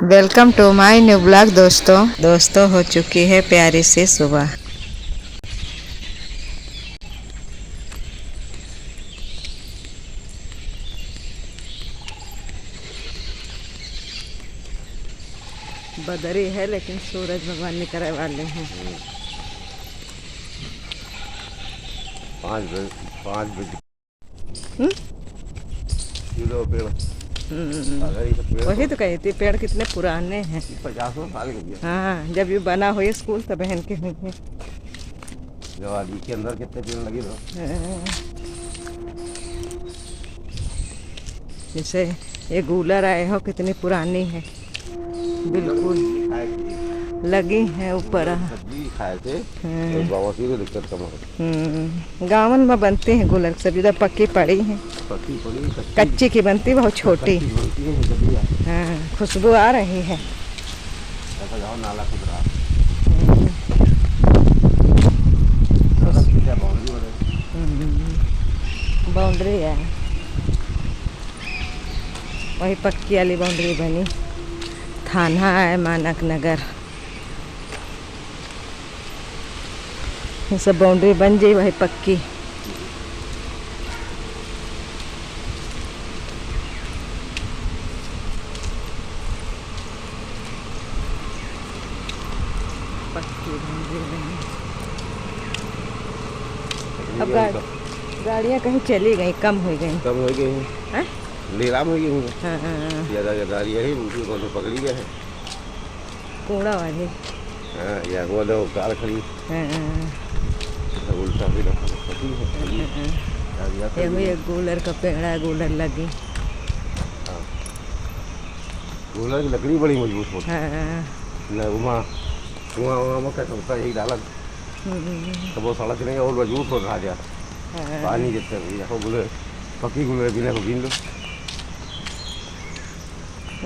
Welcome to my new blog. दोस्तों हो चुकी है प्यारी सी सुबह। बदरी है लेकिन सूरज भगवान निकलने वाले हैं। 5 बजे वही तो कही थी, पेड़ कितने पुराने हैं। 50 साल के। हाँ, जब ये बना हुई स्कूल तब बहन के हुई है। जवानी के अंदर कितने पेड़ लगे थे। जैसे ये गूलर आए हो, कितनी पुरानी है, बिल्कुल लगी है ऊपर। खाए थे तो दिक्कत कम गाँव में बनती है गूलर की सब्जी, इधर पक्की पड़ी है। कच्ची की बनती, बहुत छोटी। हाँ, खुशबू आ रही है। नाला खुद रहा। बाउंड्री है, वही पक्की वाली बाउंड्री बनी। थाना है मानक नगर। ये सब बाउंड्री बन जाए, वही पक्की। पक्की बाउंड्री बनी। अब गाड़ियाँ कहीं चली गई, कम हो गई। लीलाम हो गई। हाँ, ज़्यादा गाड़ियाँ ही उनकी कौन से पकड़ी गए हैं। कूड़ा वाली। हाँ, या वो दो कार खड़ी। उल्टा भी ये गूलर का पेड़ है, गूलर लगी। गूलर की लकड़ी बड़ी मजबूत होती है। हाँ, वहाँ मक्का सबका यही डाला तो वो सड़क नहीं और मजबूत हो रहा जाता। पानी जितने भी गुलर पक्की गुलर भी नहीं गिन लो।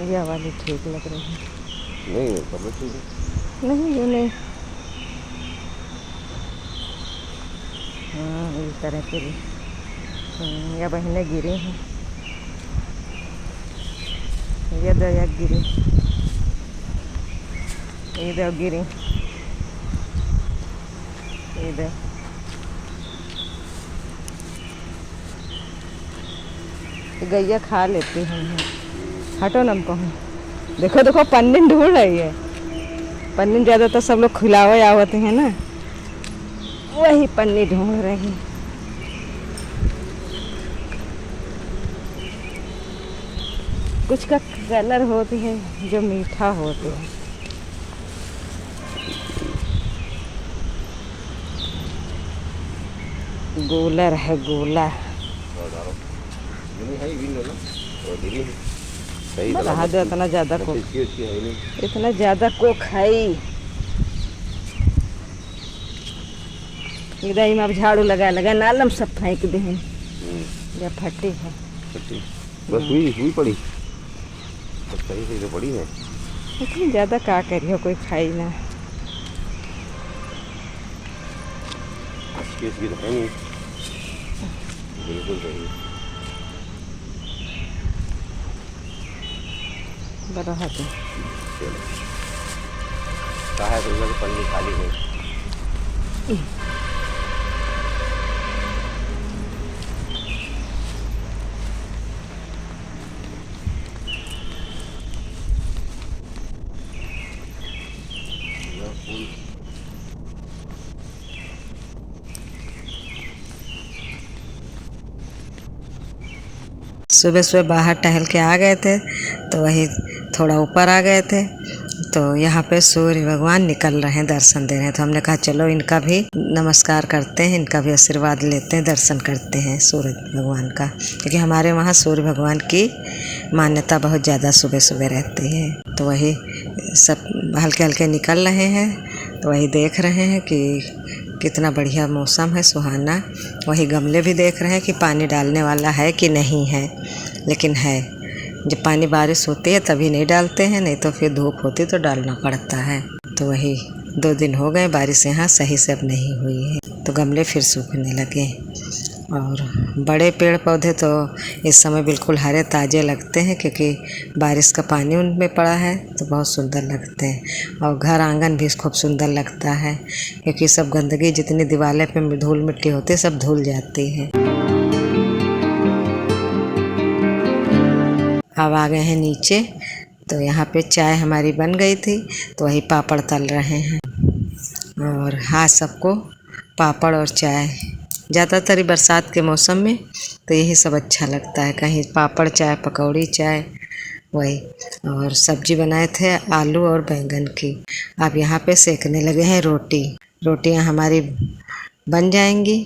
यह वाली ठीक लग रही है। नहीं सब ठीक है। नहीं, ये नहीं। हाँ, इस तरह के भी। या बहनें गिरी हैं। ये दया गिरी, इधर गिरी, इधर। गैया खा लेती हैं। हटो ना, हमको। देखो देखो, पन्नी ढूंढ रही है। पन्नी ज़्यादातर सब लोग खिलावे आवते हैं ना, वही पन्नी ढूंढ रही है। कुछ का कलर होती है जो मीठा होती है। गूलर है, गूलर। इतना ज़्यादा को, इतना ज़्यादा को खाई। इधर में अब झाड़ू लगा लगा नालम सब फेंक दे हैं। या फटी है, बस हुई पड़ी, बस सही से तो पड़ी है। इतनी ज़्यादा का करियो, कोई खाई ना। इसकी तो है नहीं, बिल्कुल सही। बड़ा हाथ है तो पन्नी खाली है। सुबह सुबह बाहर टहल के आ गए थे, तो वही थोड़ा ऊपर आ गए थे, तो यहाँ पे सूर्य भगवान निकल रहे हैं, दर्शन दे रहे हैं। तो हमने कहा चलो इनका भी नमस्कार करते हैं, इनका भी आशीर्वाद लेते हैं, दर्शन करते हैं सूर्य भगवान का, क्योंकि हमारे वहाँ सूर्य भगवान की मान्यता बहुत ज़्यादा सुबह सुबह रहती है। तो वही सब हल्के हल्के निकल रहे हैं, तो वही देख रहे हैं कि कितना बढ़िया मौसम है, सुहाना। वही गमले भी देख रहे हैं कि पानी डालने वाला है कि नहीं है, लेकिन है। जब पानी बारिश होती है तभी नहीं डालते हैं, नहीं तो फिर धूप होती तो डालना पड़ता है। तो वही 2 दिन हो गए, बारिश यहाँ सही से अब नहीं हुई है, तो गमले फिर सूखने लगे। और बड़े पेड़ पौधे तो इस समय बिल्कुल हरे ताज़े लगते हैं, क्योंकि बारिश का पानी उनमें पड़ा है तो बहुत सुंदर लगते हैं। और घर आंगन भी खूब सुंदर लगता है, क्योंकि सब गंदगी जितनी दीवारें पे धूल मिट्टी होती है सब धुल जाती है। अब आ गए हैं नीचे, तो यहाँ पे चाय हमारी बन गई थी, तो वही पापड़ तल रहे हैं। और हाँ, सबको पापड़ और चाय, ज़्यादातर बरसात के मौसम में तो यही सब अच्छा लगता है, कहीं पापड़ चाय, पकौड़ी चाय, वही। और सब्जी बनाए थे आलू और बैंगन की। अब यहाँ पे सेकने लगे हैं रोटी। रोटियाँ हमारी बन जाएंगी।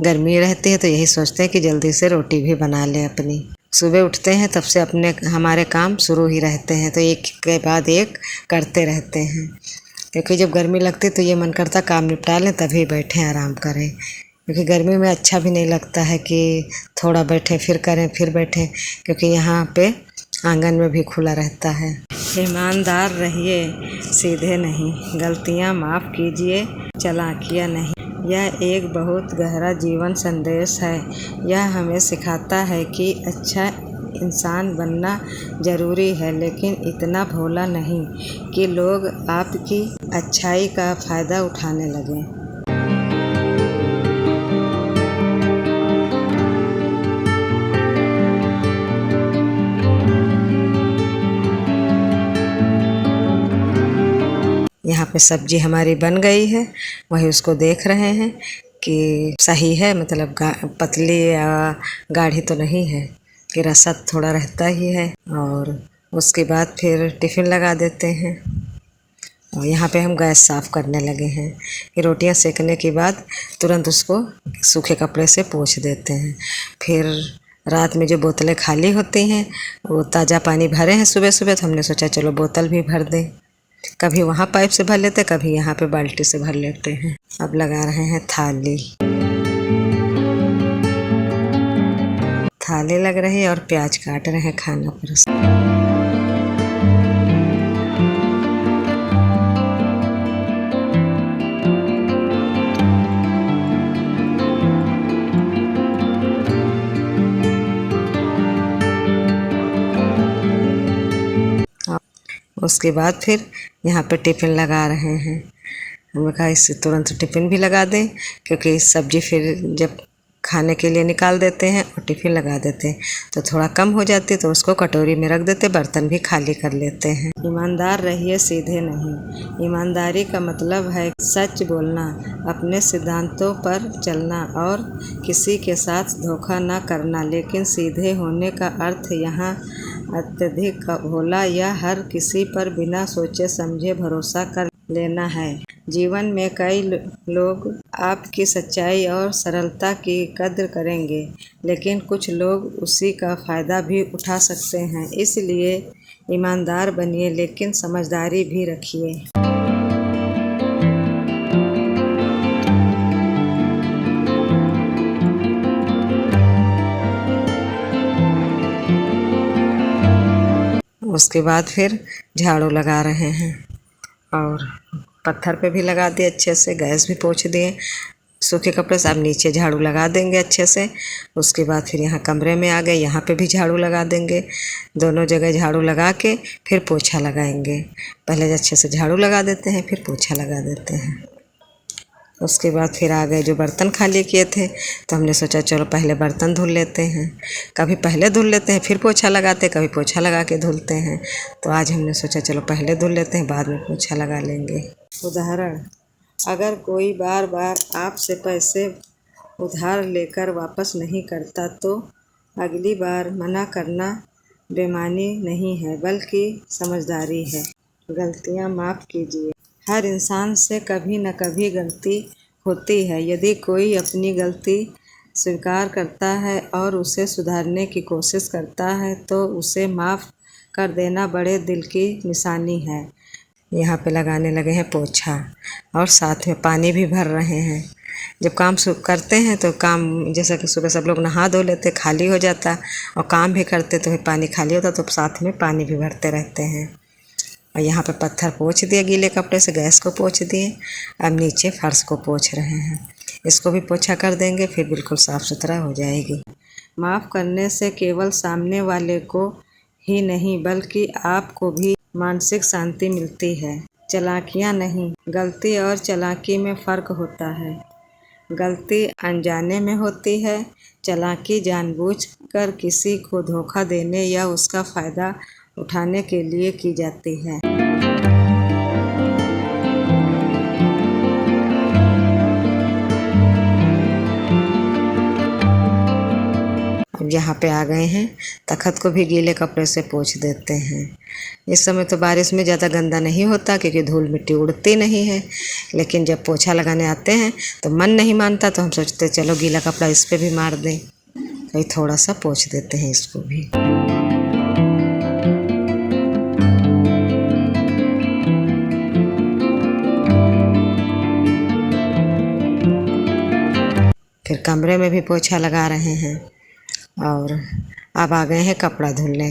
गर्मी रहती है तो यही सोचते हैं कि जल्दी से रोटी भी बना लें अपनी। सुबह उठते हैं तब से अपने हमारे काम शुरू ही रहते हैं, तो एक के बाद एक करते रहते हैं, क्योंकि जब गर्मी लगती तो ये मन करता काम निपटा लें तभी बैठें आराम करें, क्योंकि गर्मी में अच्छा भी नहीं लगता है कि थोड़ा बैठें फिर करें फिर बैठें, क्योंकि यहाँ पे आंगन में भी खुला रहता है। ईमानदार रहिए, सीधे नहीं, गलतियाँ माफ़ कीजिए, चालाकियाँ नहीं। यह एक बहुत गहरा जीवन संदेश है। यह हमें सिखाता है कि अच्छा इंसान बनना ज़रूरी है, लेकिन इतना भोला नहीं कि लोग आपकी अच्छाई का फ़ायदा उठाने लगें। यहाँ पे सब्जी हमारी बन गई है, वही उसको देख रहे हैं कि सही है, मतलब पतली या गाढ़ी तो नहीं है, कि रसा थोड़ा रहता ही है। और उसके बाद फिर टिफ़िन लगा देते हैं। और यहाँ पे हम गैस साफ़ करने लगे हैं कि रोटियाँ सेकने के बाद तुरंत उसको सूखे कपड़े से पोंछ देते हैं। फिर रात में जो बोतलें खाली होती हैं वो ताज़ा पानी भरे हैं सुबह सुबह, तो हमने सोचा चलो बोतल भी भर दें। कभी वहाँ पाइप से भर लेते, कभी यहाँ पे बाल्टी से भर लेते हैं। अब लगा रहे हैं थाली। थाली लग रही है और प्याज काट रहे हैं खाना परस। उसके बाद फिर यहाँ पे टिफ़िन लगा रहे हैं। हमने कहा इससे तुरंत टिफ़िन भी लगा दें, क्योंकि सब्ज़ी फिर जब खाने के लिए निकाल देते हैं और टिफ़िन लगा देते हैं तो थोड़ा कम हो जाती है, तो उसको कटोरी में रख देते, बर्तन भी खाली कर लेते हैं। ईमानदार रहिए, सीधे नहीं। ईमानदारी का मतलब है सच बोलना, अपने सिद्धांतों पर चलना और किसी के साथ धोखा न करना। लेकिन सीधे होने का अर्थ यहाँ अत्यधिक भोला या हर किसी पर बिना सोचे समझे भरोसा कर लेना है। जीवन में कई लोग आपकी सच्चाई और सरलता की कद्र करेंगे, लेकिन कुछ लोग उसी का फ़ायदा भी उठा सकते हैं। इसलिए ईमानदार बनिए, लेकिन समझदारी भी रखिए। उसके बाद फिर झाड़ू लगा रहे हैं और पत्थर पे भी लगा दिए अच्छे से, गैस भी पोंछ दिए सूखे कपड़े से। अब नीचे झाड़ू लगा देंगे अच्छे से। उसके बाद फिर यहाँ कमरे में आ गए, यहाँ पे भी झाड़ू लगा देंगे। दोनों जगह झाड़ू लगा के फिर पोछा लगाएंगे। पहले अच्छे से झाड़ू लगा देते हैं, फिर पोछा लगा देते हैं। उसके बाद फिर आ गए जो बर्तन खाली किए थे, तो हमने सोचा चलो पहले बर्तन धुल लेते हैं। कभी पहले धुल लेते हैं फिर पोछा लगाते, कभी पोछा लगा के धुलते हैं। तो आज हमने सोचा चलो पहले धुल लेते हैं, बाद में पोछा लगा लेंगे। उदाहरण, अगर कोई बार बार आपसे पैसे उधार लेकर वापस नहीं करता तो अगली बार मना करना बेईमानी नहीं है, बल्कि समझदारी है। गलतियाँ माफ़ कीजिए। हर इंसान से कभी न कभी गलती होती है। यदि कोई अपनी गलती स्वीकार करता है और उसे सुधारने की कोशिश करता है तो उसे माफ़ कर देना बड़े दिल की निशानी है। यहाँ पे लगाने लगे हैं पोछा और साथ में पानी भी भर रहे हैं। जब काम करते हैं तो काम, जैसा कि सुबह सब लोग नहा धो लेते, खाली हो जाता, और काम भी करते तो फिर पानी खाली होता, तो साथ में पानी भी भरते रहते हैं। और यहाँ पे पत्थर पोंछ दिए गीले कपड़े से, गैस को पोंछ दिए। अब नीचे फर्श को पोंछ रहे हैं। इसको भी पोछा कर देंगे, फिर बिल्कुल साफ़ सुथरा हो जाएगी। माफ़ करने से केवल सामने वाले को ही नहीं बल्कि आपको भी मानसिक शांति मिलती है। चालाकियाँ नहीं, गलती और चालाकी में फ़र्क होता है। गलती अनजाने में होती है, चालाकी जानबूझकर किसी को धोखा देने या उसका फ़ायदा उठाने के लिए की जाती है। अब यहाँ पे आ गए हैं, तख़्त को भी गीले कपड़े से पोंछ देते हैं। इस समय तो बारिश में ज़्यादा गंदा नहीं होता क्योंकि धूल मिट्टी उड़ती नहीं है, लेकिन जब पोछा लगाने आते हैं तो मन नहीं मानता, तो हम सोचते चलो गीला कपड़ा इस पे भी मार दें, तो थोड़ा सा पोंछ देते हैं इसको भी। फिर कमरे में भी पोछा लगा रहे हैं और अब आ गए हैं कपड़ा धुलने।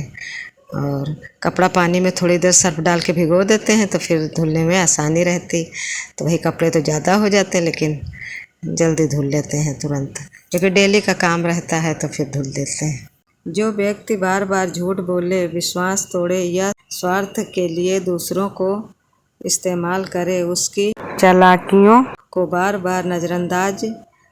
और कपड़ा पानी में थोड़ी देर सर्फ डाल के भिगो देते हैं तो फिर धुलने में आसानी रहती। तो वही कपड़े तो ज़्यादा हो जाते हैं लेकिन जल्दी धुल लेते हैं तुरंत, क्योंकि डेली का काम रहता है तो फिर धुल देते हैं। जो व्यक्ति बार बार झूठ बोले, विश्वास तोड़े या स्वार्थ के लिए दूसरों को इस्तेमाल करे, उसकी चालाकियों को बार बार नज़रअंदाज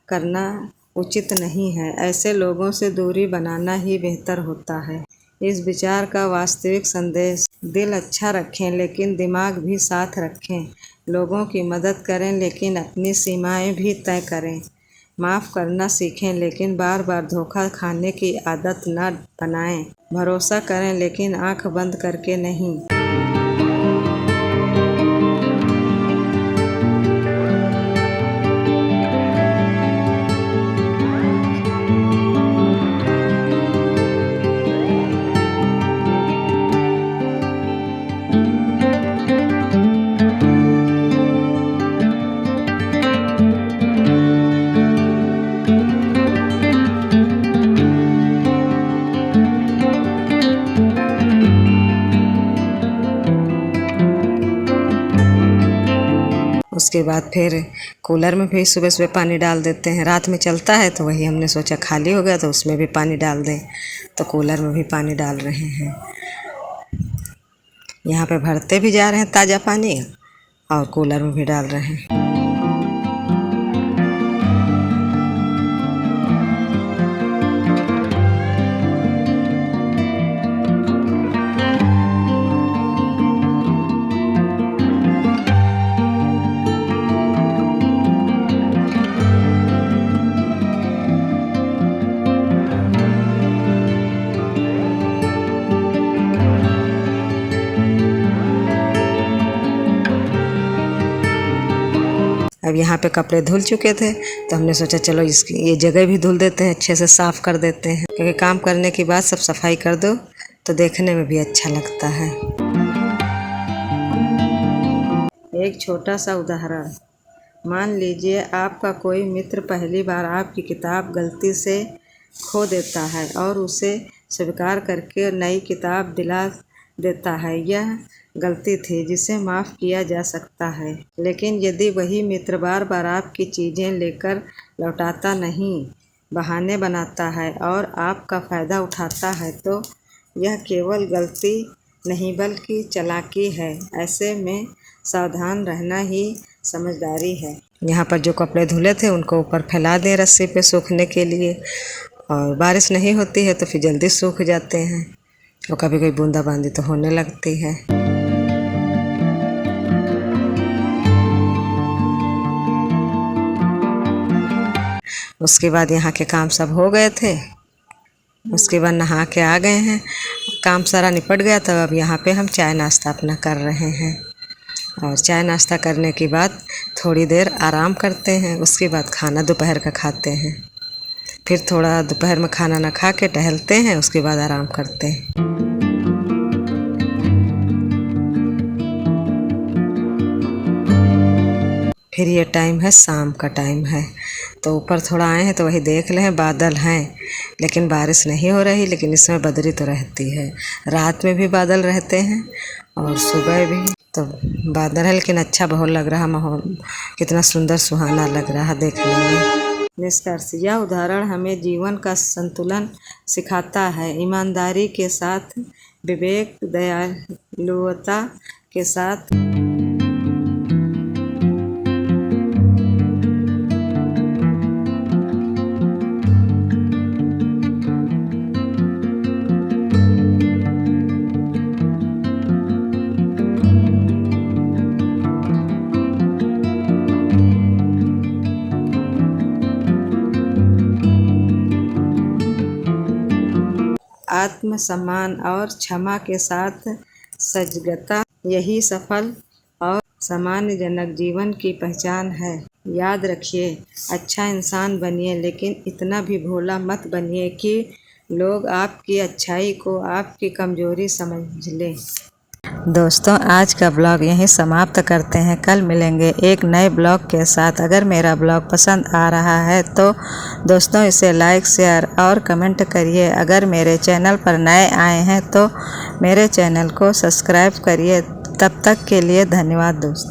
करना उचित नहीं है। ऐसे लोगों से दूरी बनाना ही बेहतर होता है। इस विचार का वास्तविक संदेश, दिल अच्छा रखें लेकिन दिमाग भी साथ रखें। लोगों की मदद करें लेकिन अपनी सीमाएं भी तय करें। माफ़ करना सीखें लेकिन बार बार धोखा खाने की आदत न बनाएं। भरोसा करें लेकिन आंख बंद करके नहीं। उसके बाद फिर कूलर में भी सुबह सुबह पानी डाल देते हैं। रात में चलता है तो वही हमने सोचा खाली हो गया तो उसमें भी पानी डाल दें, तो कूलर में भी पानी डाल रहे हैं। यहाँ पे भरते भी जा रहे हैं ताज़ा पानी और कूलर में भी डाल रहे हैं। अब यहाँ पे कपड़े धुल चुके थे तो हमने सोचा चलो इसकी ये जगह भी धुल देते हैं, अच्छे से साफ़ कर देते हैं, क्योंकि काम करने के बाद सब सफाई कर दो तो देखने में भी अच्छा लगता है। एक छोटा सा उदाहरण, मान लीजिए आपका कोई मित्र पहली बार आपकी किताब गलती से खो देता है और उसे स्वीकार करके नई किताब दिला देता है। यह गलती थी जिसे माफ़ किया जा सकता है, लेकिन यदि वही मित्र बार बार आपकी चीज़ें लेकर लौटाता नहीं, बहाने बनाता है और आपका फ़ायदा उठाता है तो यह केवल गलती नहीं बल्कि चालाकी है। ऐसे में सावधान रहना ही समझदारी है। यहाँ पर जो कपड़े धुले थे उनको ऊपर फैला दें रस्सी पे सूखने के लिए, और बारिश नहीं होती है तो फिर जल्दी सूख जाते हैं और कभी कभी बूंदाबांदी तो होने लगती है। उसके बाद यहाँ के काम सब हो गए थे, उसके बाद नहा के आ गए हैं, काम सारा निपट गया। तो अब यहाँ पे हम चाय नाश्ता अपना कर रहे हैं और चाय नाश्ता करने के बाद थोड़ी देर आराम करते हैं। उसके बाद खाना दोपहर का खाते हैं, फिर थोड़ा दोपहर में खाना ना खा के टहलते हैं, उसके बाद आराम करते हैं। फिर ये टाइम है, शाम का टाइम है, तो ऊपर थोड़ा आए हैं तो वही देख लें बादल हैं लेकिन बारिश नहीं हो रही, लेकिन इसमें बदरी तो रहती है। रात में भी बादल रहते हैं और सुबह भी। तो बादल है, लेकिन अच्छा बहुत लग रहा माहौल, कितना सुंदर सुहाना लग रहा देखने में। निष्कर्ष, यह उदाहरण हमें जीवन का संतुलन सिखाता है। ईमानदारी के साथ विवेक, दयालुता के साथ आत्मसम्मान और क्षमा के साथ सजगता, यही सफल और सम्मानजनक जीवन की पहचान है। याद रखिए, अच्छा इंसान बनिए, लेकिन इतना भी भोला मत बनिए कि लोग आपकी अच्छाई को आपकी कमजोरी समझ लें। दोस्तों, आज का ब्लॉग यहीं समाप्त करते हैं। कल मिलेंगे एक नए ब्लॉग के साथ। अगर मेरा ब्लॉग पसंद आ रहा है तो दोस्तों इसे लाइक, शेयर और कमेंट करिए। अगर मेरे चैनल पर नए आए हैं तो मेरे चैनल को सब्सक्राइब करिए। तब तक के लिए धन्यवाद दोस्तों।